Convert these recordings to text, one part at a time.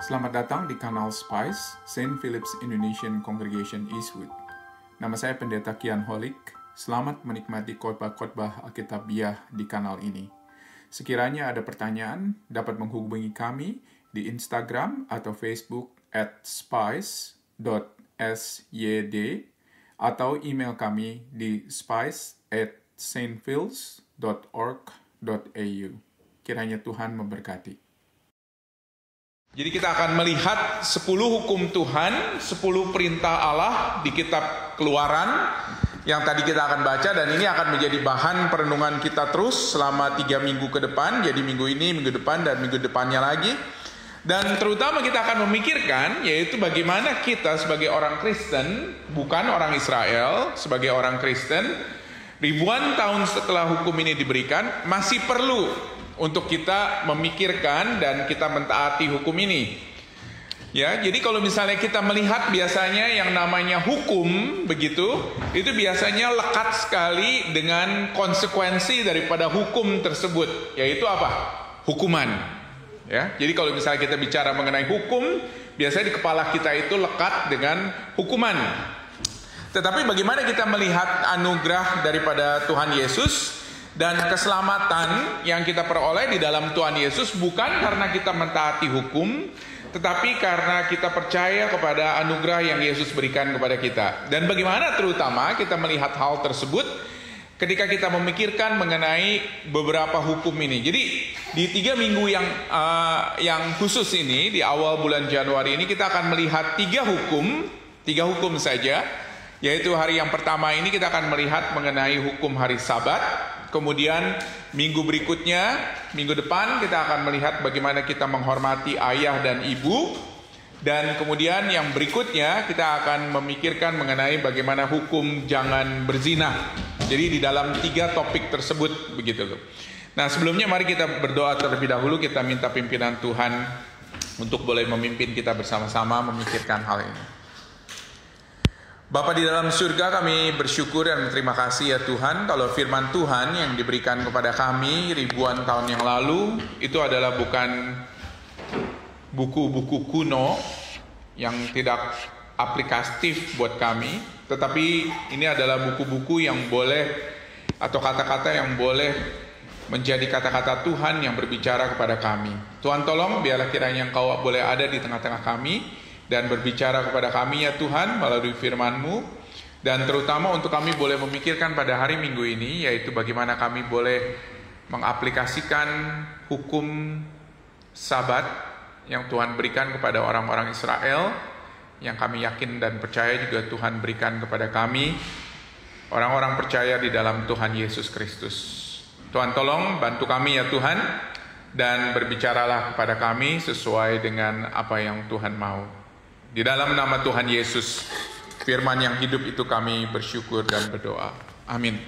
Selamat datang di kanal Spice, St. Philip's Indonesian Congregation Eastwood. Nama saya Pendeta Kian Holik. Selamat menikmati khotbah-khotbah Alkitabiah di kanal ini. Sekiranya ada pertanyaan, dapat menghubungi kami di Instagram atau Facebook @spice.syd atau email kami di spice@stphils.org.au. Kiranya Tuhan memberkati. Jadi kita akan melihat 10 hukum Tuhan, 10 perintah Allah di kitab Keluaran yang tadi kita akan baca, dan ini akan menjadi bahan perenungan kita terus selama 3 minggu ke depan. Jadi minggu ini, minggu depan, dan minggu depannya lagi. Dan terutama kita akan memikirkan yaitu bagaimana kita sebagai orang Kristen, bukan orang Israel, sebagai orang Kristen, ribuan tahun setelah hukum ini diberikan, masih perlu untuk kita memikirkan dan kita mentaati hukum ini. Ya, jadi kalau misalnya kita melihat biasanya yang namanya hukum begitu, itu biasanya lekat sekali dengan konsekuensi daripada hukum tersebut, yaitu apa? Hukuman. Ya, jadi kalau misalnya kita bicara mengenai hukum, biasanya di kepala kita itu lekat dengan hukuman. Tetapi bagaimana kita melihat anugerah daripada Tuhan Yesus dan keselamatan yang kita peroleh di dalam Tuhan Yesus bukan karena kita mentaati hukum, tetapi karena kita percaya kepada anugerah yang Yesus berikan kepada kita. Dan bagaimana terutama kita melihat hal tersebut ketika kita memikirkan mengenai beberapa hukum ini. Jadi di 3 minggu yang khusus ini, di awal bulan Januari ini, kita akan melihat 3 hukum saja. Yaitu hari yang pertama ini kita akan melihat mengenai hukum hari Sabat. Kemudian minggu berikutnya, minggu depan kita akan melihat bagaimana kita menghormati ayah dan ibu. Dan kemudian yang berikutnya kita akan memikirkan mengenai bagaimana hukum jangan berzina. Jadi di dalam 3 topik tersebut begitu loh. Nah, sebelumnya mari kita berdoa terlebih dahulu. Kita minta pimpinan Tuhan untuk boleh memimpin kita bersama-sama memikirkan hal ini. Bapa di dalam surga, kami bersyukur dan berterima kasih ya Tuhan, kalau firman Tuhan yang diberikan kepada kami ribuan tahun yang lalu itu adalah bukan buku-buku kuno yang tidak aplikatif buat kami, tetapi ini adalah buku-buku yang boleh, atau kata-kata yang boleh menjadi kata-kata Tuhan yang berbicara kepada kami. Tuhan tolong biarlah kiranya Engkau boleh ada di tengah-tengah kami dan berbicara kepada kami ya Tuhan melalui firman-Mu, dan terutama untuk kami boleh memikirkan pada hari Minggu ini, yaitu bagaimana kami boleh mengaplikasikan hukum Sabat yang Tuhan berikan kepada orang-orang Israel, yang kami yakin dan percaya juga Tuhan berikan kepada kami, orang-orang percaya di dalam Tuhan Yesus Kristus. Tuhan tolong bantu kami ya Tuhan, dan berbicaralah kepada kami sesuai dengan apa yang Tuhan mau. Di dalam nama Tuhan Yesus, firman yang hidup itu kami bersyukur dan berdoa. Amin.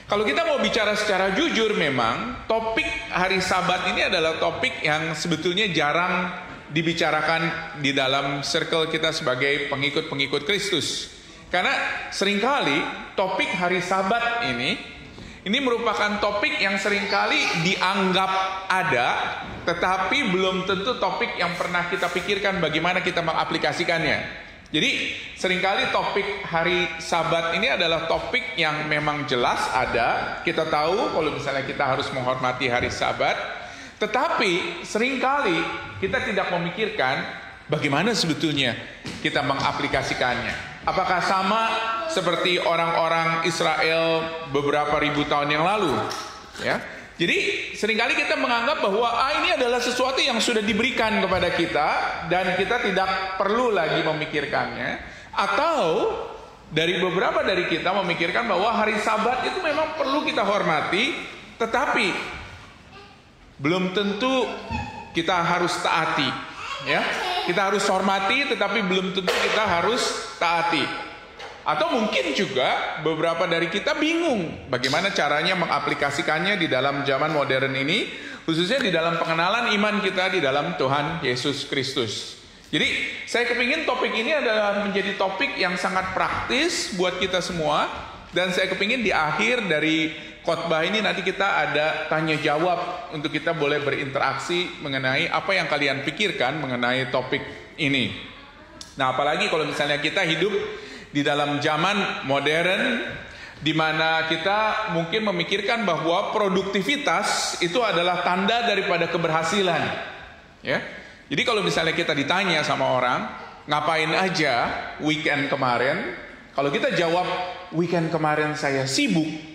Kalau kita mau bicara secara jujur, memang topik hari Sabat ini adalah topik yang sebetulnya jarang dibicarakan di dalam circle kita sebagai pengikut-pengikut Kristus. Karena seringkali topik hari Sabat ini merupakan topik yang seringkali dianggap ada, tetapi belum tentu topik yang pernah kita pikirkan bagaimana kita mengaplikasikannya. Jadi seringkali topik hari Sabat ini adalah topik yang memang jelas ada. Kita tahu kalau misalnya kita harus menghormati hari Sabat, tetapi seringkali kita tidak memikirkan bagaimana sebetulnya kita mengaplikasikannya. Apakah sama seperti orang-orang Israel beberapa ribu tahun yang lalu? Ya. Jadi seringkali kita menganggap bahwa ini adalah sesuatu yang sudah diberikan kepada kita dan kita tidak perlu lagi memikirkannya. Atau dari beberapa dari kita memikirkan bahwa hari Sabat itu memang perlu kita hormati, tetapi belum tentu kita harus taati. Ya, kita harus hormati, tetapi belum tentu kita harus taati. Atau mungkin juga beberapa dari kita bingung bagaimana caranya mengaplikasikannya di dalam zaman modern ini, khususnya di dalam pengenalan iman kita di dalam Tuhan Yesus Kristus. Jadi saya kepingin topik ini adalah menjadi topik yang sangat praktis buat kita semua, dan saya kepingin di akhir dari khotbah ini nanti kita ada tanya jawab untuk kita boleh berinteraksi mengenai apa yang kalian pikirkan mengenai topik ini. Nah, apalagi kalau misalnya kita hidup di dalam zaman modern di mana kita mungkin memikirkan bahwa produktivitas itu adalah tanda daripada keberhasilan. Ya. Jadi kalau misalnya kita ditanya sama orang, ngapain aja weekend kemarin? Kalau kita jawab, weekend kemarin saya sibuk.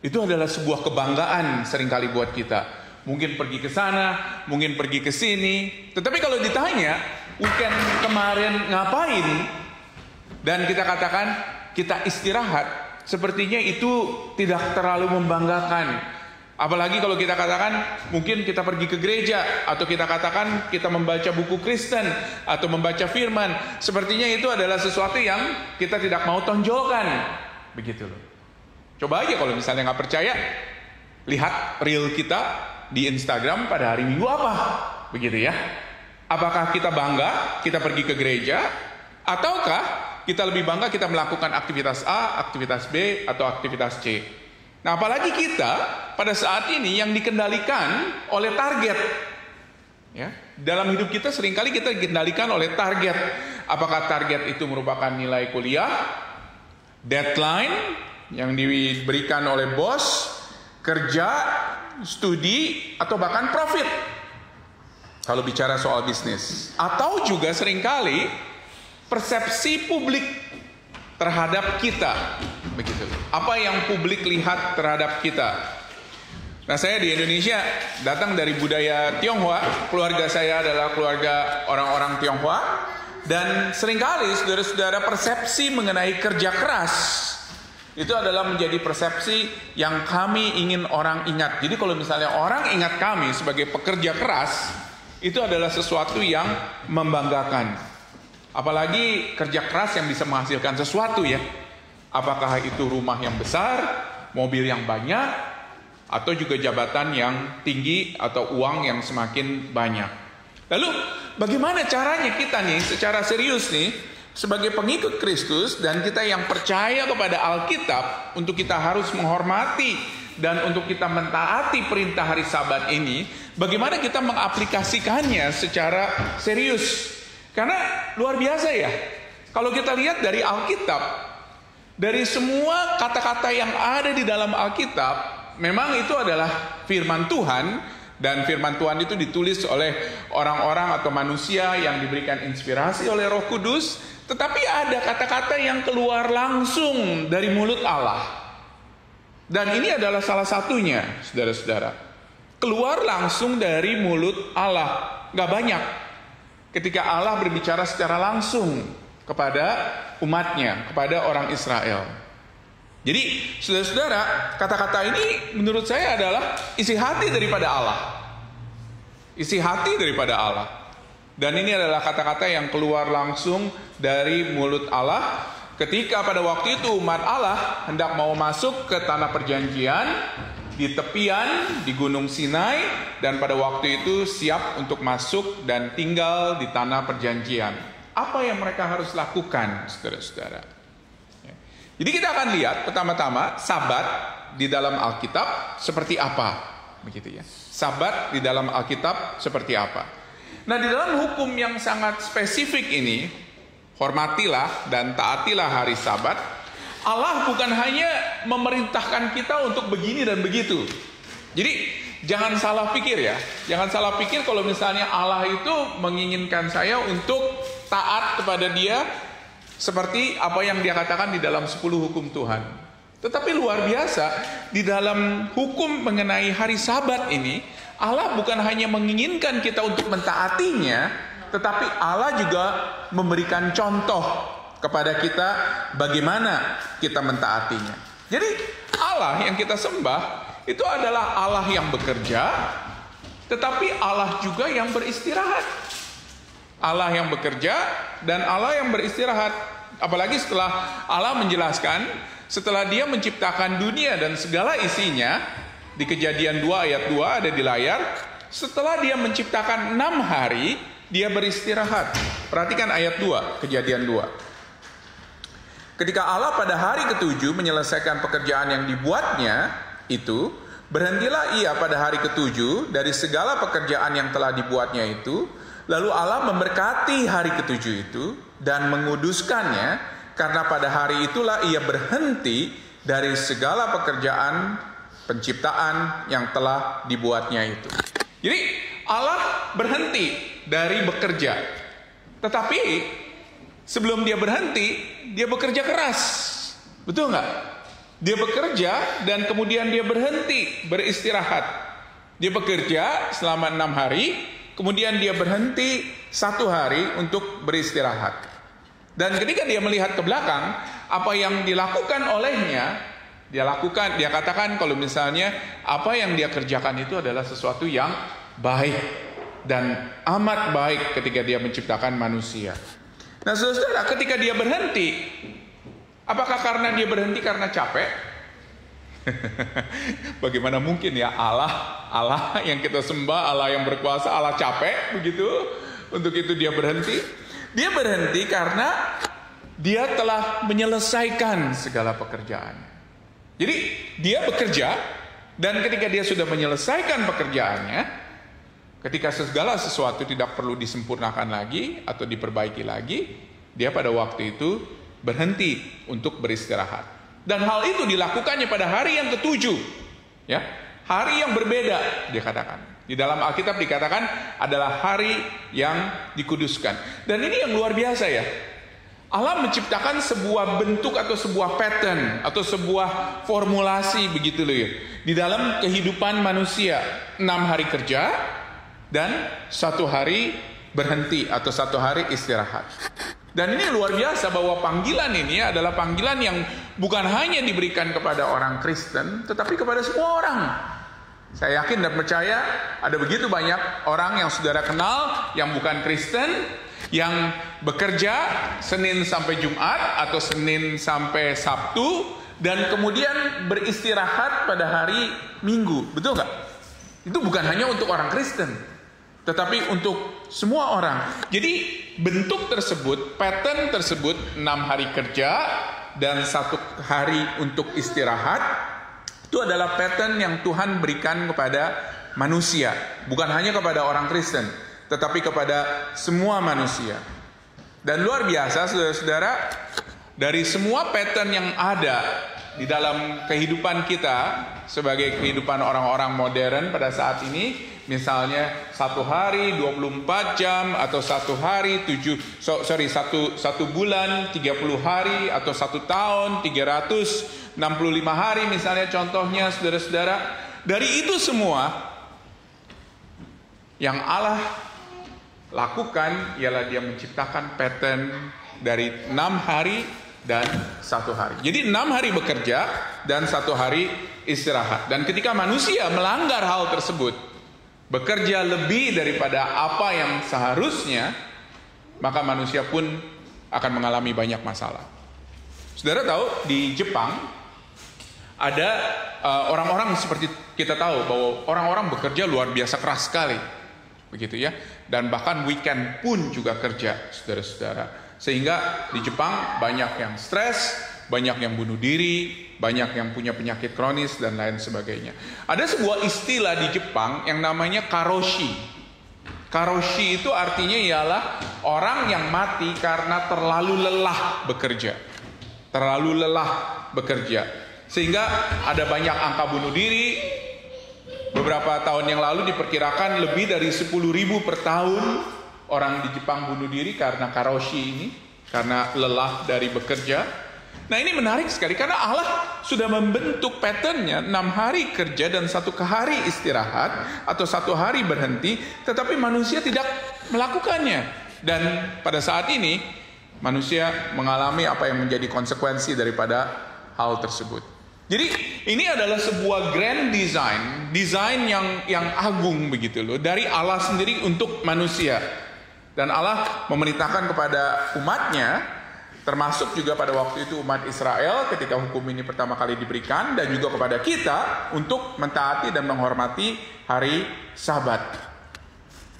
Itu adalah sebuah kebanggaan seringkali buat kita. Mungkin pergi ke sana, mungkin pergi ke sini. Tetapi kalau ditanya, weekend kemarin ngapain? Dan kita katakan, kita istirahat. Sepertinya itu tidak terlalu membanggakan. Apalagi kalau kita katakan, mungkin kita pergi ke gereja. Atau kita katakan, kita membaca buku Kristen. Atau membaca firman. Sepertinya itu adalah sesuatu yang kita tidak mau tonjolkan. Begitu loh. Coba aja kalau misalnya nggak percaya, lihat reel kita di Instagram pada hari Minggu apa, begitu ya. Apakah kita bangga kita pergi ke gereja, ataukah kita lebih bangga kita melakukan aktivitas A, aktivitas B, atau aktivitas C. Nah, apalagi kita pada saat ini yang dikendalikan oleh target. Ya, dalam hidup kita seringkali kita dikendalikan oleh target. Apakah target itu merupakan nilai kuliah, deadline yang diberikan oleh bos, kerja, studi, atau bahkan profit. Kalau bicara soal bisnis. Atau juga seringkali persepsi publik terhadap kita. Begitu. Apa yang publik lihat terhadap kita. Nah, saya di Indonesia datang dari budaya Tionghoa. Keluarga saya adalah keluarga orang-orang Tionghoa. Dan seringkali saudara-saudara persepsi mengenai kerja keras itu adalah menjadi persepsi yang kami ingin orang ingat. Jadi kalau misalnya orang ingat kami sebagai pekerja keras, itu adalah sesuatu yang membanggakan. Apalagi kerja keras yang bisa menghasilkan sesuatu ya. Apakah itu rumah yang besar, mobil yang banyak, atau juga jabatan yang tinggi atau uang yang semakin banyak. Lalu bagaimana caranya kita nih secara serius nih sebagai pengikut Kristus dan kita yang percaya kepada Alkitab, untuk kita harus menghormati dan untuk kita mentaati perintah hari Sabat ini, bagaimana kita mengaplikasikannya secara serius. Karena luar biasa ya, kalau kita lihat dari Alkitab, dari semua kata-kata yang ada di dalam Alkitab, memang itu adalah firman Tuhan. Dan firman Tuhan itu ditulis oleh orang-orang atau manusia yang diberikan inspirasi oleh Roh Kudus. Tetapi ada kata-kata yang keluar langsung dari mulut Allah. Dan ini adalah salah satunya, saudara-saudara. Keluar langsung dari mulut Allah. Gak banyak. Ketika Allah berbicara secara langsung kepada umatnya, kepada orang Israel. Jadi, saudara-saudara, kata-kata ini menurut saya adalah isi hati daripada Allah. Isi hati daripada Allah. Dan ini adalah kata-kata yang keluar langsung dari mulut Allah ketika pada waktu itu umat Allah hendak mau masuk ke tanah perjanjian di tepian di Gunung Sinai, dan pada waktu itu siap untuk masuk dan tinggal di tanah perjanjian. Apa yang mereka harus lakukan, saudara-saudara? Jadi kita akan lihat pertama-tama Sabat di dalam Alkitab seperti apa, begitu ya. Sabat di dalam Alkitab seperti apa. Nah, di dalam hukum yang sangat spesifik ini, hormatilah dan taatilah hari Sabat. Allah bukan hanya memerintahkan kita untuk begini dan begitu. Jadi jangan salah pikir ya. Jangan salah pikir kalau misalnya Allah itu menginginkan saya untuk taat kepada Dia seperti apa yang Dia katakan di dalam 10 hukum Tuhan. Tetapi luar biasa, di dalam hukum mengenai hari Sabat ini, Allah bukan hanya menginginkan kita untuk mentaatinya, tetapi Allah juga memberikan contoh kepada kita bagaimana kita mentaatinya. Jadi Allah yang kita sembah itu adalah Allah yang bekerja, tetapi Allah juga yang beristirahat. Allah yang bekerja dan Allah yang beristirahat. Apalagi setelah Allah menjelaskan, setelah Dia menciptakan dunia dan segala isinya, di Kejadian 2 ayat 2 ada di layar, setelah Dia menciptakan 6 hari, Dia beristirahat. Perhatikan ayat 2, Kejadian 2. Ketika Allah pada hari ke-7 menyelesaikan pekerjaan yang dibuatnya itu, berhentilah ia pada hari ke-7 dari segala pekerjaan yang telah dibuatnya itu. Lalu Allah memberkati hari ke-7 itu dan menguduskannya, karena pada hari itulah ia berhenti dari segala pekerjaan penciptaan yang telah dibuatnya itu. Jadi Allah berhenti dari bekerja. Tetapi sebelum dia berhenti, dia bekerja keras. Betul nggak? Dia bekerja dan kemudian dia berhenti beristirahat. Dia bekerja selama 6 hari, kemudian dia berhenti 1 hari untuk beristirahat. Dan ketika dia melihat ke belakang, apa yang dilakukan olehnya, dia katakan kalau misalnya apa yang dia kerjakan itu adalah sesuatu yang baik dan amat baik ketika dia menciptakan manusia. Nah, saudara, ketika dia berhenti, apakah karena dia berhenti karena capek? Bagaimana mungkin ya Allah yang kita sembah, Allah yang berkuasa, Allah capek begitu? Untuk itu dia berhenti. Dia berhenti karena dia telah menyelesaikan segala pekerjaan. Jadi dia bekerja, dan ketika dia sudah menyelesaikan pekerjaannya, ketika segala sesuatu tidak perlu disempurnakan lagi atau diperbaiki lagi, dia pada waktu itu berhenti untuk beristirahat. Dan hal itu dilakukannya pada hari yang ke-7, ya, hari yang berbeda, dia katakan. Di dalam Alkitab dikatakan adalah hari yang dikuduskan. Dan ini yang luar biasa ya. Allah menciptakan sebuah bentuk atau sebuah pattern atau sebuah formulasi begitu loh ya. Di dalam kehidupan manusia, 6 hari kerja dan 1 hari berhenti atau 1 hari istirahat. Dan ini luar biasa bahwa panggilan ini adalah panggilan yang bukan hanya diberikan kepada orang Kristen, tetapi kepada semua orang. Saya yakin dan percaya ada begitu banyak orang yang saudara kenal yang bukan Kristen, yang bekerja Senin sampai Jumat atau Senin sampai Sabtu, dan kemudian beristirahat pada hari Minggu. Betul nggak? Itu bukan hanya untuk orang Kristen, tetapi untuk semua orang. Jadi bentuk tersebut, pattern tersebut, 6 hari kerja dan 1 hari untuk istirahat, itu adalah pattern yang Tuhan berikan kepada manusia. Bukan hanya kepada orang Kristen, tetapi kepada semua manusia. Dan luar biasa saudara-saudara, dari semua pattern yang ada di dalam kehidupan kita sebagai kehidupan orang-orang modern pada saat ini, misalnya 1 hari 24 jam atau 1 hari 1 bulan 30 hari atau 1 tahun 365 hari misalnya contohnya saudara-saudara. Dari itu semua yang Allah lakukan ialah dia menciptakan pattern dari 6 hari dan 1 hari. Jadi 6 hari bekerja dan 1 hari istirahat. Dan ketika manusia melanggar hal tersebut, bekerja lebih daripada apa yang seharusnya, maka manusia pun akan mengalami banyak masalah. Saudara tahu di Jepang ada orang-orang seperti kita tahu bahwa orang-orang bekerja luar biasa keras sekali, begitu ya, dan bahkan weekend pun juga kerja, saudara-saudara. Sehingga di Jepang banyak yang stres, banyak yang bunuh diri, banyak yang punya penyakit kronis dan lain sebagainya. Ada sebuah istilah di Jepang yang namanya karoshi. Karoshi itu artinya ialah orang yang mati karena terlalu lelah bekerja. Terlalu lelah bekerja. Sehingga ada banyak angka bunuh diri. Beberapa tahun yang lalu diperkirakan lebih dari 10.000 per tahun orang di Jepang bunuh diri karena karoshi ini, karena lelah dari bekerja. Nah, ini menarik sekali karena Allah sudah membentuk patternnya 6 hari kerja dan 1 hari istirahat atau 1 hari berhenti, tetapi manusia tidak melakukannya. Dan pada saat ini manusia mengalami apa yang menjadi konsekuensi daripada hal tersebut. Jadi ini adalah sebuah grand design yang agung begitu loh dari Allah sendiri untuk manusia. Dan Allah memerintahkan kepada umatnya, termasuk juga pada waktu itu umat Israel ketika hukum ini pertama kali diberikan, dan juga kepada kita untuk mentaati dan menghormati hari Sabat.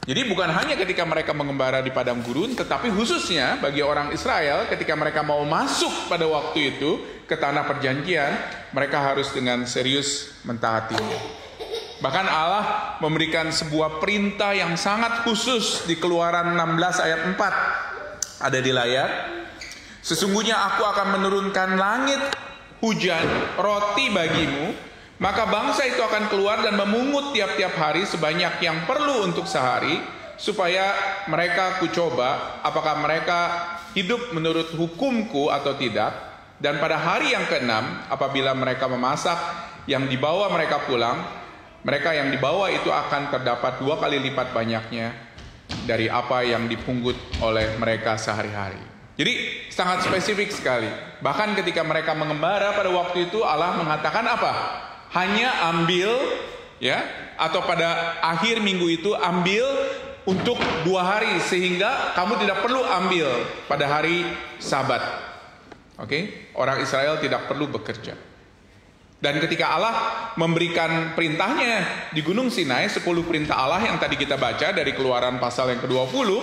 Jadi bukan hanya ketika mereka mengembara di padang gurun, tetapi khususnya bagi orang Israel ketika mereka mau masuk pada waktu itu ke tanah perjanjian, mereka harus dengan serius mentaatinya. Bahkan Allah memberikan sebuah perintah yang sangat khusus di Keluaran 16 ayat 4. Ada di layar. Sesungguhnya aku akan menurunkan langit, hujan, roti bagimu, maka bangsa itu akan keluar dan memungut tiap-tiap hari sebanyak yang perlu untuk sehari, supaya mereka kucoba apakah mereka hidup menurut hukumku atau tidak. Dan pada hari yang ke-6, apabila mereka memasak yang dibawa mereka pulang, mereka yang dibawa itu akan terdapat 2 kali lipat banyaknya dari apa yang dipungut oleh mereka sehari-hari. Jadi sangat spesifik sekali. Bahkan ketika mereka mengembara pada waktu itu, Allah mengatakan apa? Hanya ambil, ya, atau pada akhir minggu itu ambil untuk 2 hari, sehingga kamu tidak perlu ambil pada hari Sabat. Oke, orang Israel tidak perlu bekerja. Dan ketika Allah memberikan perintahnya di Gunung Sinai, 10 perintah Allah yang tadi kita baca dari Keluaran pasal yang ke-20,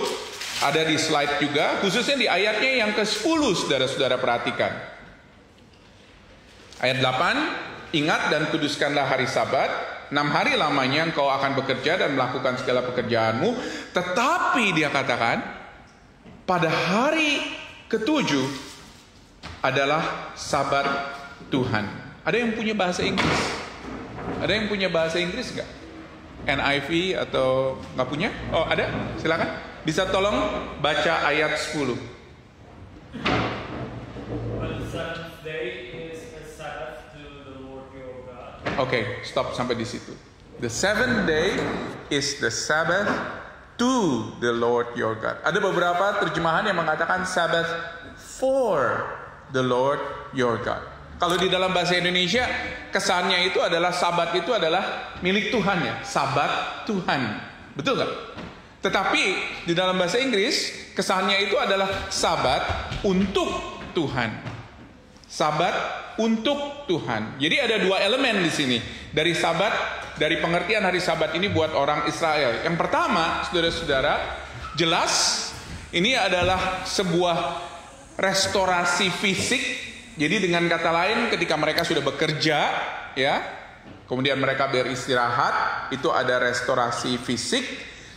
ada di slide juga, khususnya di ayatnya yang ke-10, saudara-saudara perhatikan. Ayat 8, ingat dan kuduskanlah hari Sabat, 6 hari lamanya engkau akan bekerja dan melakukan segala pekerjaanmu, tetapi dia katakan, pada hari ke-7 adalah Sabat Tuhan. Ada yang punya bahasa Inggris? Ada yang punya bahasa Inggris nggak? NIV atau nggak punya? Oh ada, silakan. Bisa tolong baca ayat 10. Oke, stop sampai di situ. The seventh day is the Sabbath to the Lord your God. Ada beberapa terjemahan yang mengatakan Sabbath for the Lord your God. Kalau di dalam bahasa Indonesia, kesannya itu adalah Sabat itu adalah milik Tuhan, ya, Sabat Tuhan. Betul nggak? Tetapi di dalam bahasa Inggris, kesannya itu adalah Sabat untuk Tuhan. Sabat untuk Tuhan. Jadi ada 2 elemen di sini. Dari Sabat, dari pengertian hari Sabat ini buat orang Israel. Yang pertama, saudara-saudara, jelas ini adalah sebuah restorasi fisik. Jadi dengan kata lain, ketika mereka sudah bekerja, ya, kemudian mereka beristirahat, itu ada restorasi fisik.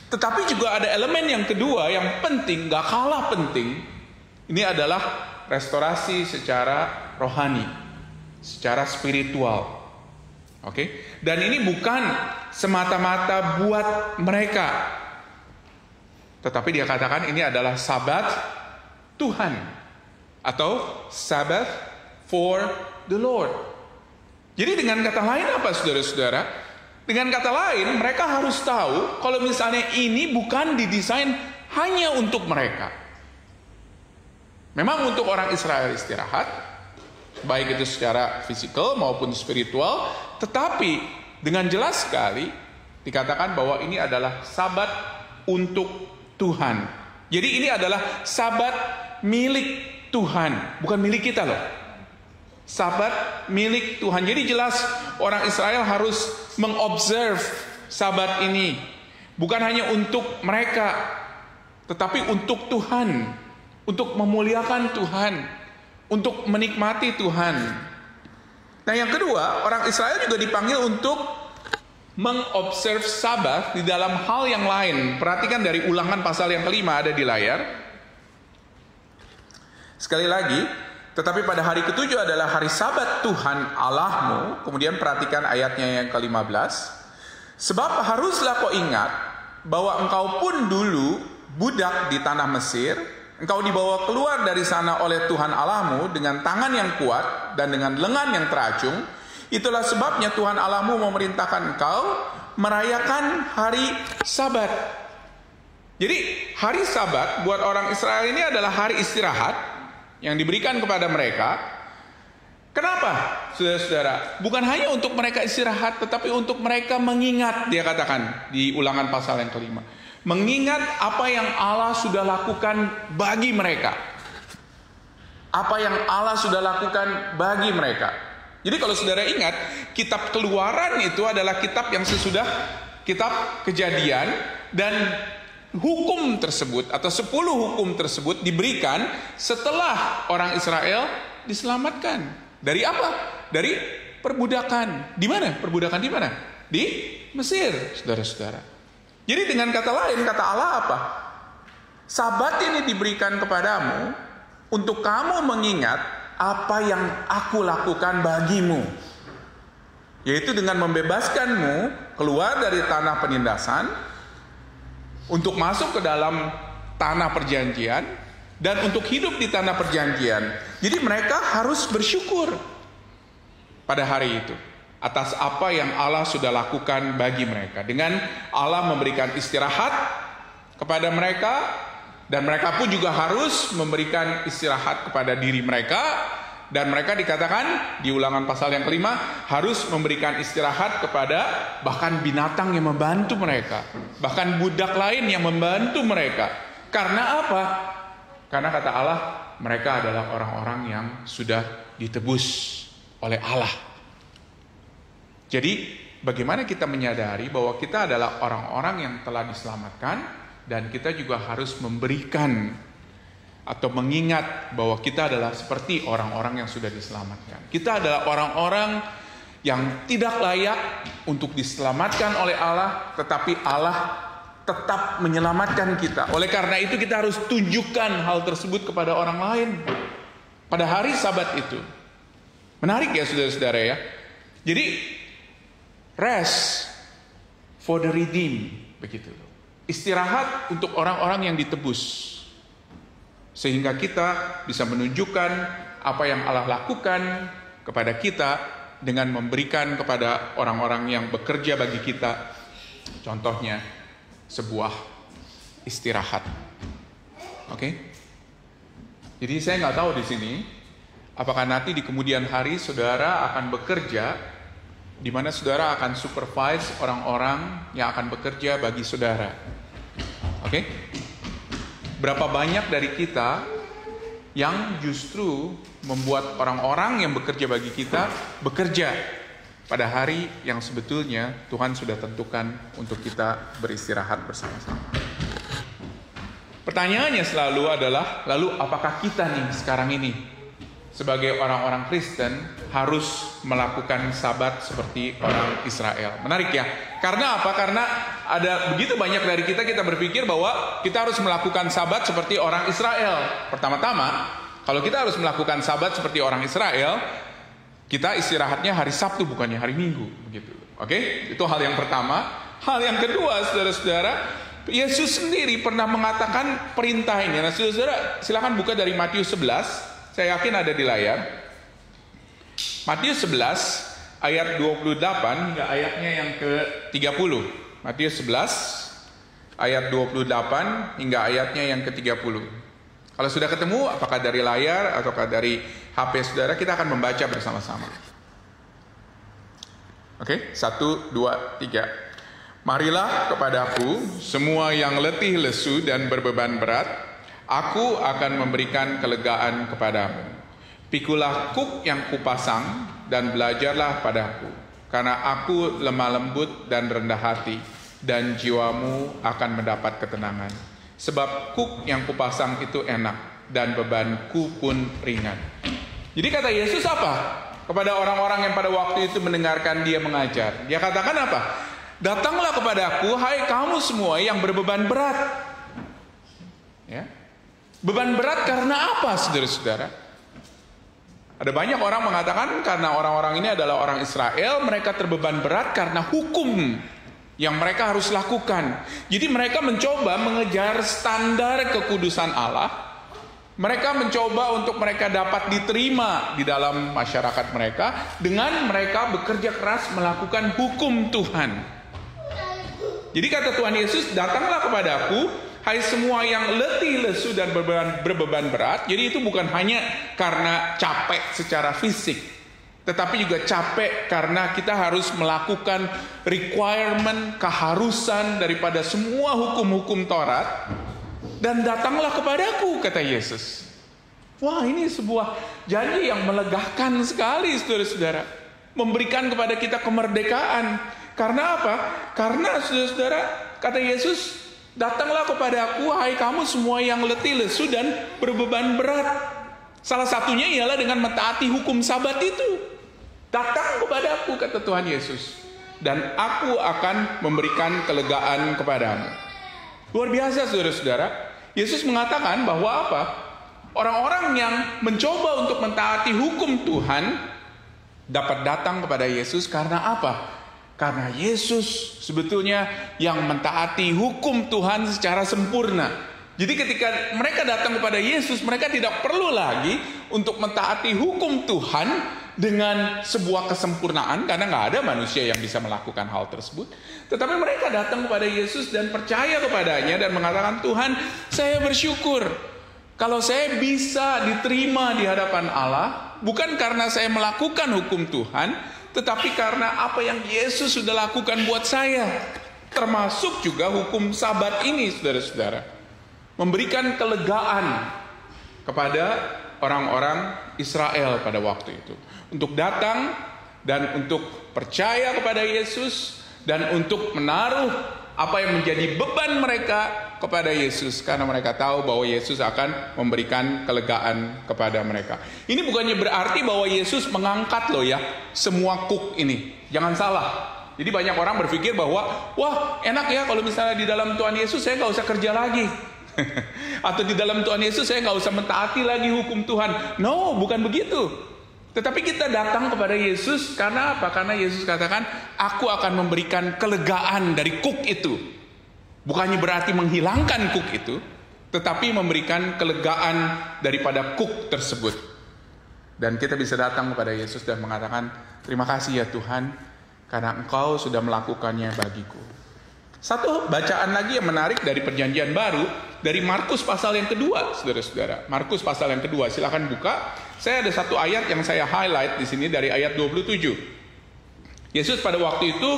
Tetapi juga ada elemen yang kedua yang penting, gak kalah penting. Ini adalah restorasi secara rohani, secara spiritual. Oke? Dan ini bukan semata-mata buat mereka, tetapi dia katakan ini adalah Sabat Tuhan atau Sabbath for the Lord. Jadi dengan kata lain apa, saudara-saudara? Dengan kata lain, mereka harus tahu kalau misalnya ini bukan didesain hanya untuk mereka. Memang untuk orang Israel istirahat, baik itu secara fisikal maupun spiritual, tetapi dengan jelas sekali dikatakan bahwa ini adalah Sabat untuk Tuhan. Jadi ini adalah Sabat milik Tuhan, bukan milik kita loh. Sabat milik Tuhan. Jadi jelas orang Israel harus mengobserve Sabat ini. Bukan hanya untuk mereka, tetapi untuk Tuhan. Untuk memuliakan Tuhan. Untuk menikmati Tuhan. Nah yang kedua, orang Israel juga dipanggil untuk mengobserve Sabat di dalam hal yang lain. Perhatikan dari Ulangan pasal yang ke-5 ada di layar. Sekali lagi, tetapi pada hari ke-7 adalah hari Sabat Tuhan Allahmu. Kemudian perhatikan ayatnya yang ke-15. Sebab haruslah kau ingat bahwa engkau pun dulu budak di tanah Mesir. Engkau dibawa keluar dari sana oleh Tuhan Allahmu dengan tangan yang kuat dan dengan lengan yang teracung. Itulah sebabnya Tuhan Allahmu memerintahkan engkau merayakan hari Sabat. Jadi hari Sabat buat orang Israel ini adalah hari istirahat yang diberikan kepada mereka. Kenapa, saudara-saudara? Bukan hanya untuk mereka istirahat, tetapi untuk mereka mengingat, dia katakan di Ulangan pasal yang ke-5. Mengingat apa yang Allah sudah lakukan bagi mereka. Apa yang Allah sudah lakukan bagi mereka. Jadi kalau saudara ingat, kitab Keluaran itu adalah kitab yang sesudah kitab Kejadian, dan hukum tersebut atau 10 hukum tersebut diberikan setelah orang Israel diselamatkan. Dari apa? Dari perbudakan. Di mana? Perbudakan di mana? Di Mesir, saudara-saudara. Jadi dengan kata lain, kata Allah apa? Sabat ini diberikan kepadamu untuk kamu mengingat apa yang aku lakukan bagimu, yaitu dengan membebaskanmu keluar dari tanah penindasan untuk masuk ke dalam tanah perjanjian dan untuk hidup di tanah perjanjian. Jadi mereka harus bersyukur pada hari itu atas apa yang Allah sudah lakukan bagi mereka. Dengan Allah memberikan istirahat kepada mereka, dan mereka pun juga harus memberikan istirahat kepada diri mereka. Dan mereka dikatakan di Ulangan pasal yang kelima harus memberikan istirahat kepada bahkan binatang yang membantu mereka, bahkan budak lain yang membantu mereka. Karena apa? Karena kata Allah, mereka adalah orang-orang yang sudah ditebus oleh Allah. Jadi bagaimana kita menyadari bahwa kita adalah orang-orang yang telah diselamatkan, dan kita juga harus memberikan atau mengingat bahwa kita adalah seperti orang-orang yang sudah diselamatkan. Kita adalah orang-orang yang tidak layak untuk diselamatkan oleh Allah, tetapi Allah tetap menyelamatkan kita. Oleh karena itu kita harus tunjukkan hal tersebut kepada orang lain pada hari Sabat itu. Menarik ya saudara-saudara ya. Jadi rest for the redeemed, begitu. Istirahat untuk orang-orang yang ditebus. Sehingga kita bisa menunjukkan apa yang Allah lakukan kepada kita dengan memberikan kepada orang-orang yang bekerja bagi kita. Contohnya sebuah istirahat. Oke? Jadi saya nggak tahu di sini apakah nanti di kemudian hari saudara akan bekerja di mana saudara akan supervise orang-orang yang akan bekerja bagi saudara. Oke? Berapa banyak dari kita yang justru membuat orang-orang yang bekerja bagi kita bekerja pada hari yang sebetulnya Tuhan sudah tentukan untuk kita beristirahat bersama-sama. Pertanyaannya selalu adalah, lalu apakah kita nih sekarang ini sebagai orang-orang Kristen harus melakukan Sabat seperti orang Israel? Menarik ya. Karena apa? Karena ada begitu banyak dari kita berpikir bahwa kita harus melakukan Sabat seperti orang Israel. Pertama-tama, kalau kita harus melakukan Sabat seperti orang Israel, kita istirahatnya hari Sabtu bukannya hari Minggu, begitu. Oke? Itu hal yang pertama. Hal yang kedua, saudara-saudara, Yesus sendiri pernah mengatakan perintah ini. Nah, saudara-saudara, silakan buka dari Matius 11. Saya yakin ada di layar. Matius 11 ayat 28 hingga ayatnya yang ke-30. Matius 11 ayat 28 hingga ayatnya yang ke-30. Kalau sudah ketemu, apakah dari layar ataukah dari HP saudara, kita akan membaca bersama-sama. Oke, 1, 2, 3. Marilah kepadaku semua yang letih lesu dan berbeban berat, aku akan memberikan kelegaan kepadamu. Pikulah kuk yang kupasang dan belajarlah padaku, karena aku lemah lembut dan rendah hati, dan jiwamu akan mendapat ketenangan. Sebab kuk yang kupasang itu enak, dan bebanku pun ringan. Jadi kata Yesus apa? Kepada orang-orang yang pada waktu itu mendengarkan dia mengajar. Dia katakan apa? Datanglah kepadaku, hai kamu semua yang berbeban berat. Ya. Beban berat karena apa, saudara-saudara? Ada banyak orang mengatakan karena orang-orang ini adalah orang Israel, mereka terbeban berat karena hukum yang mereka harus lakukan. Jadi mereka mencoba mengejar standar kekudusan Allah. Mereka mencoba untuk mereka dapat diterima di dalam masyarakat mereka dengan mereka bekerja keras melakukan hukum Tuhan. Jadi kata Tuhan Yesus, datanglah kepadaku, hai semua yang letih lesu dan berbeban berat. Jadi itu bukan hanya karena capek secara fisik, tetapi juga capek karena kita harus melakukan requirement, keharusan daripada semua hukum-hukum Taurat. Dan datanglah kepadaku, kata Yesus. Wah, ini sebuah janji yang melegakan sekali, saudara-saudara. Memberikan kepada kita kemerdekaan. Karena apa? Karena saudara-saudara, kata Yesus, Datanglah kepada aku, hai kamu semua yang letih, lesu, dan berbeban berat. Salah satunya ialah dengan mentaati hukum Sabat itu. Datang kepada aku, kata Tuhan Yesus, dan aku akan memberikan kelegaan kepadamu. Luar biasa, saudara-saudara. Yesus mengatakan bahwa apa? Orang-orang yang mencoba untuk mentaati hukum Tuhan dapat datang kepada Yesus karena apa? Karena Yesus sebetulnya yang mentaati hukum Tuhan secara sempurna. Jadi ketika mereka datang kepada Yesus, mereka tidak perlu lagi untuk mentaati hukum Tuhan dengan sebuah kesempurnaan, karena nggak ada manusia yang bisa melakukan hal tersebut. Tetapi mereka datang kepada Yesus dan percaya kepadanya dan mengatakan, Tuhan, saya bersyukur kalau saya bisa diterima di hadapan Allah, bukan karena saya melakukan hukum Tuhan, tetapi karena apa yang Yesus sudah lakukan buat saya. Termasuk juga hukum Sabat ini, saudara-saudara. Memberikan kelegaan kepada orang-orang Israel pada waktu itu. Untuk datang dan untuk percaya kepada Yesus, dan untuk menaruh apa yang menjadi beban mereka kepada Yesus, karena mereka tahu bahwa Yesus akan memberikan kelegaan kepada mereka. Ini bukannya berarti bahwa Yesus mengangkat loh ya semua kuk ini. Jangan salah. Jadi banyak orang berpikir bahwa wah enak ya kalau misalnya di dalam Tuhan Yesus saya nggak usah kerja lagi. Atau di dalam Tuhan Yesus saya nggak usah mentaati lagi hukum Tuhan. No, bukan begitu. Tetapi kita datang kepada Yesus karena apa? Karena Yesus katakan, aku akan memberikan kelegaan dari kuk itu. Bukannya berarti menghilangkan kuk itu, tetapi memberikan kelegaan daripada kuk tersebut. Dan kita bisa datang kepada Yesus dan mengatakan, terima kasih ya Tuhan, karena Engkau sudah melakukannya bagiku. Satu bacaan lagi yang menarik dari Perjanjian Baru, dari Markus pasal yang kedua, saudara-saudara. Markus pasal yang kedua, silakan buka. Saya ada satu ayat yang saya highlight di sini dari ayat 27. Yesus pada waktu itu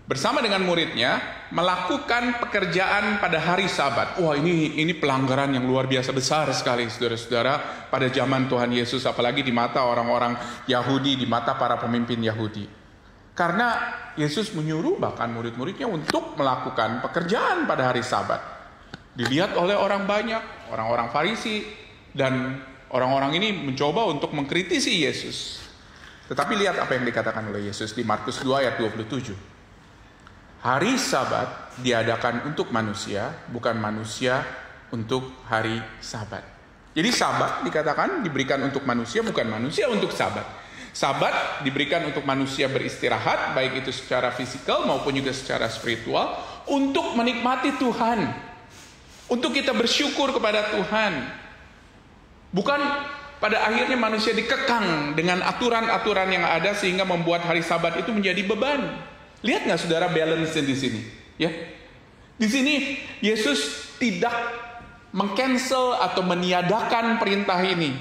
bersama dengan muridnya melakukan pekerjaan pada hari Sabat. Wah, ini pelanggaran yang luar biasa besar sekali, saudara-saudara, pada zaman Tuhan Yesus, apalagi di mata orang-orang Yahudi, di mata para pemimpin Yahudi. Karena Yesus menyuruh bahkan murid-muridnya untuk melakukan pekerjaan pada hari Sabat. Dilihat oleh orang banyak, orang-orang Farisi, dan orang-orang ini mencoba untuk mengkritisi Yesus. Tetapi lihat apa yang dikatakan oleh Yesus di Markus 2 ayat 27. Hari Sabat diadakan untuk manusia, bukan manusia untuk hari Sabat. Jadi Sabat dikatakan diberikan untuk manusia, bukan manusia untuk Sabat. Sabat diberikan untuk manusia beristirahat, baik itu secara fisikal maupun juga secara spiritual, untuk menikmati Tuhan, untuk kita bersyukur kepada Tuhan. Bukan pada akhirnya manusia dikekang dengan aturan-aturan yang ada sehingga membuat hari Sabat itu menjadi beban. Lihat nggak saudara balance di sini? Ya, di sini Yesus tidak mengcancel atau meniadakan perintah ini,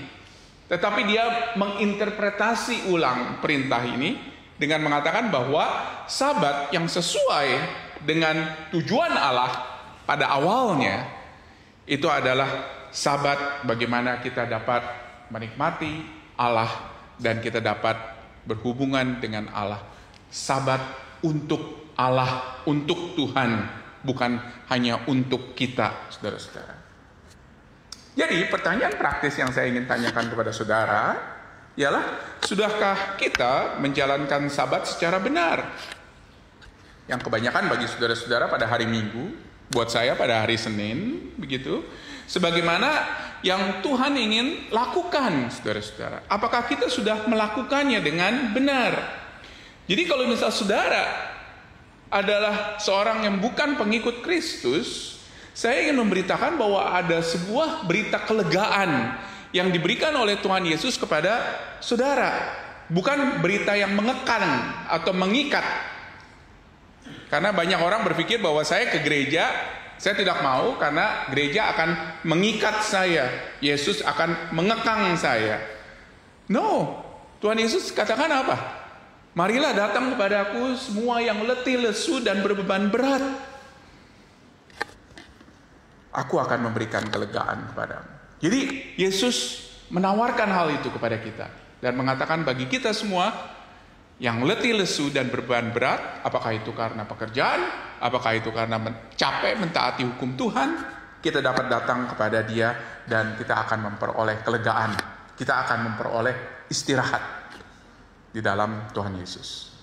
tetapi dia menginterpretasi ulang perintah ini dengan mengatakan bahwa Sabat yang sesuai dengan tujuan Allah pada awalnya itu adalah Sabat bagaimana kita dapat menikmati Allah dan kita dapat berhubungan dengan Allah. Sabat untuk Allah, untuk Tuhan, bukan hanya untuk kita, saudara-saudara. Jadi pertanyaan praktis yang saya ingin tanyakan kepada saudara ialah, sudahkah kita menjalankan Sabat secara benar? Yang kebanyakan bagi saudara-saudara pada hari Minggu, buat saya pada hari Senin, begitu. Sebagaimana yang Tuhan ingin lakukan, saudara-saudara. Apakah kita sudah melakukannya dengan benar? Jadi kalau misal saudara adalah seorang yang bukan pengikut Kristus, saya ingin memberitakan bahwa ada sebuah berita kelegaan yang diberikan oleh Tuhan Yesus kepada saudara. Bukan berita yang mengekang atau mengikat. Karena banyak orang berpikir bahwa saya ke gereja, saya tidak mau karena gereja akan mengikat saya. Yesus akan mengekang saya. No, Tuhan Yesus katakan apa? Marilah datang kepadaku semua yang letih, lesu, dan berbeban berat. Aku akan memberikan kelegaan kepadamu. Jadi Yesus menawarkan hal itu kepada kita. Dan mengatakan bagi kita semua yang letih lesu dan beban berat, apakah itu karena pekerjaan, apakah itu karena capek mentaati hukum Tuhan, kita dapat datang kepada Dia dan kita akan memperoleh kelegaan, kita akan memperoleh istirahat di dalam Tuhan Yesus.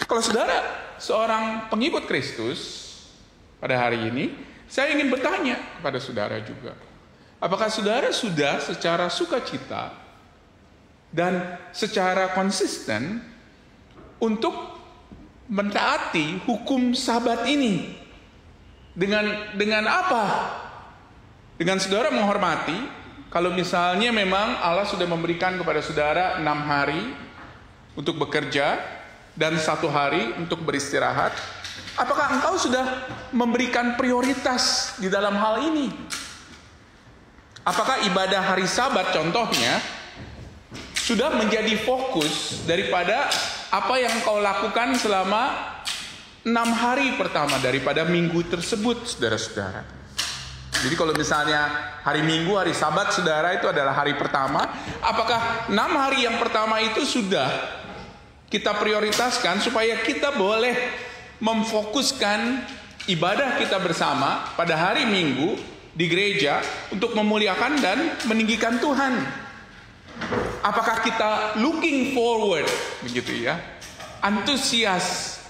Kalau saudara seorang pengikut Kristus pada hari ini, saya ingin bertanya kepada saudara juga, apakah saudara sudah secara sukacita dan secara konsisten untuk mentaati hukum Sabat ini? Dengan apa? Dengan saudara menghormati, kalau misalnya memang Allah sudah memberikan kepada saudara 6 hari untuk bekerja dan 1 hari untuk beristirahat, apakah engkau sudah memberikan prioritas di dalam hal ini? Apakah ibadah hari Sabat contohnya sudah menjadi fokus daripada apa yang kau lakukan selama 6 hari pertama daripada minggu tersebut, saudara-saudara? Jadi kalau misalnya hari Minggu, hari Sabat saudara itu adalah hari pertama, apakah 6 hari yang pertama itu sudah kita prioritaskan supaya kita boleh memfokuskan ibadah kita bersama pada hari Minggu di gereja untuk memuliakan dan meninggikan Tuhan? Apakah kita looking forward, begitu ya, antusias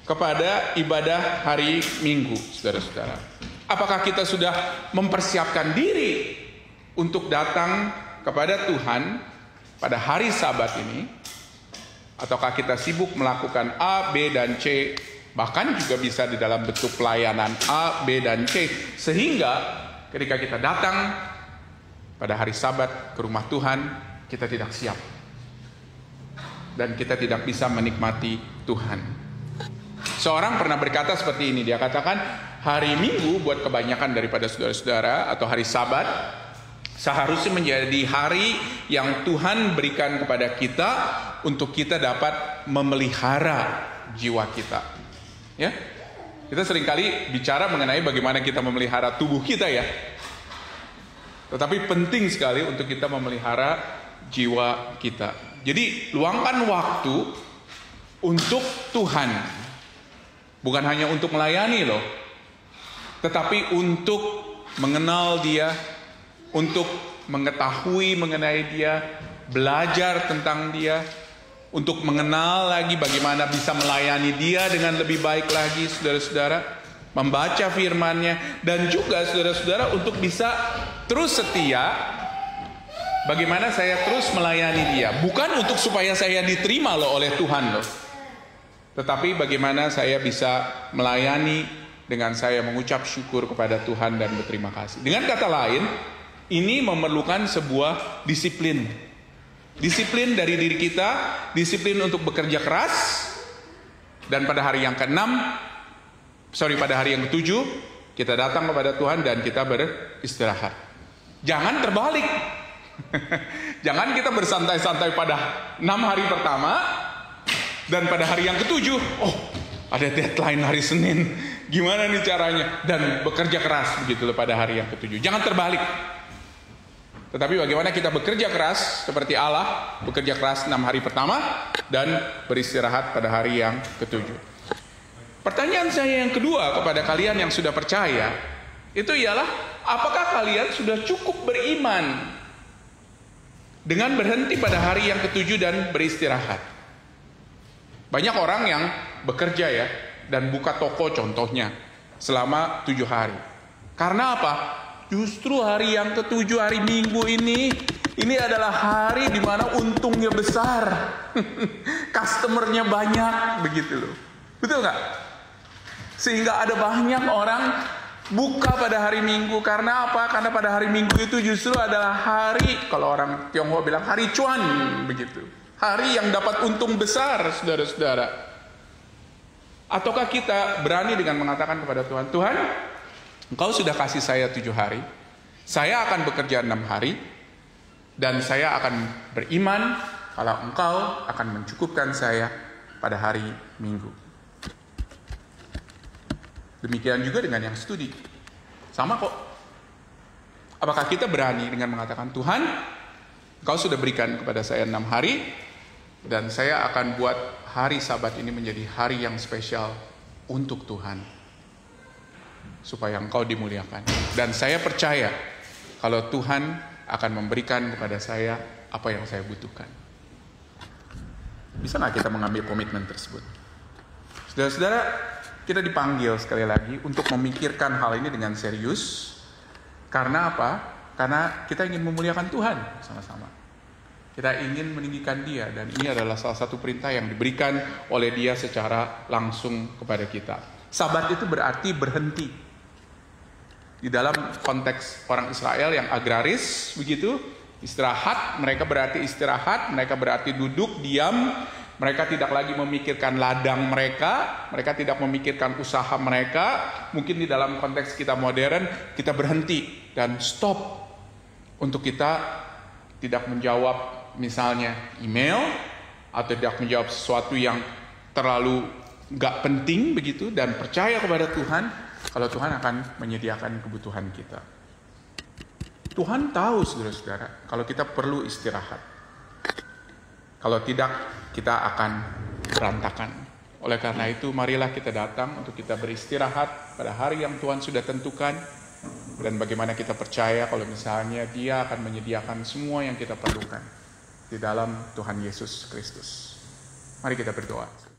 kepada ibadah hari Minggu, saudara-saudara? Apakah kita sudah mempersiapkan diri untuk datang kepada Tuhan pada hari Sabat ini? Ataukah kita sibuk melakukan A, B, dan C, bahkan juga bisa di dalam bentuk pelayanan A, B, dan C, sehingga ketika kita datang pada hari Sabat ke rumah Tuhan, kita tidak siap dan kita tidak bisa menikmati Tuhan. Seorang pernah berkata seperti ini, dia katakan, hari Minggu buat kebanyakan daripada saudara-saudara atau hari Sabat seharusnya menjadi hari yang Tuhan berikan kepada kita untuk kita dapat memelihara jiwa kita. Ya, kita seringkali bicara mengenai bagaimana kita memelihara tubuh kita ya. Tetapi penting sekali untuk kita memelihara jiwa kita. Jadi luangkan waktu untuk Tuhan. Bukan hanya untuk melayani loh, tetapi untuk mengenal Dia, untuk mengetahui mengenai Dia, belajar tentang Dia, untuk mengenal lagi bagaimana bisa melayani Dia dengan lebih baik lagi, saudara-saudara, membaca firman-Nya, dan juga saudara-saudara untuk bisa terus setia. Bagaimana saya terus melayani Dia, bukan untuk supaya saya diterima loh oleh Tuhan loh, tetapi bagaimana saya bisa melayani dengan saya mengucap syukur kepada Tuhan dan berterima kasih. Dengan kata lain, ini memerlukan sebuah disiplin. Disiplin dari diri kita, disiplin untuk bekerja keras, dan pada hari yang pada hari yang ke-7, kita datang kepada Tuhan dan kita beristirahat. Jangan terbalik. Jangan kita bersantai-santai pada 6 hari pertama, dan pada hari yang ke-7, oh ada deadline hari Senin, gimana nih caranya? Dan bekerja keras begitu loh pada hari yang ke-7. Jangan terbalik. Tetapi bagaimana kita bekerja keras seperti Allah bekerja keras 6 hari pertama dan beristirahat pada hari yang ke-7. Pertanyaan saya yang kedua kepada kalian yang sudah percaya itu ialah, apakah kalian sudah cukup beriman dengan berhenti pada hari yang ke-7 dan beristirahat? Banyak orang yang bekerja ya dan buka toko contohnya selama 7 hari. Karena apa? Justru hari yang ke-7, hari Minggu ini adalah hari di mana untungnya besar. Customernya banyak, begitu loh. Betul nggak? Sehingga ada banyak orang buka pada hari Minggu. Karena apa? Karena pada hari Minggu itu justru adalah hari, kalau orang Tionghoa bilang hari cuan, begitu. Hari yang dapat untung besar, saudara-saudara. Ataukah kita berani dengan mengatakan kepada Tuhan, Tuhan, Engkau sudah kasih saya 7 hari, saya akan bekerja 6 hari, dan saya akan beriman kalau Engkau akan mencukupkan saya pada hari Minggu. Demikian juga dengan yang studi. Sama kok. Apakah kita berani dengan mengatakan, Tuhan, Engkau sudah berikan kepada saya 6 hari, Dan saya akan buat hari Sabat ini menjadi hari yang spesial untuk Tuhan, supaya engkau dimuliakan. Dan saya percaya kalau Tuhan akan memberikan kepada saya apa yang saya butuhkan. Bisa nggak kita mengambil komitmen tersebut? Saudara-saudara, kita dipanggil sekali lagi untuk memikirkan hal ini dengan serius. Karena apa? Karena kita ingin memuliakan Tuhan sama-sama. Kita ingin meninggikan Dia, dan ini adalah salah satu perintah yang diberikan oleh Dia secara langsung kepada kita. Sabat itu berarti berhenti. Di dalam konteks orang Israel yang agraris, begitu, istirahat, mereka berarti istirahat, mereka berarti duduk, diam, mereka tidak lagi memikirkan ladang mereka tidak memikirkan usaha mereka. Mungkin di dalam konteks kita modern, kita berhenti dan stop untuk kita tidak menjawab misalnya email, atau tidak menjawab sesuatu yang terlalu gak penting begitu, dan percaya kepada Tuhan kalau Tuhan akan menyediakan kebutuhan kita. Tuhan tahu, saudara-saudara, kalau kita perlu istirahat. Kalau tidak, kita akan berantakan. Oleh karena itu, marilah kita datang untuk kita beristirahat pada hari yang Tuhan sudah tentukan. Dan bagaimana kita percaya kalau misalnya Dia akan menyediakan semua yang kita perlukan di dalam Tuhan Yesus Kristus. Mari kita berdoa.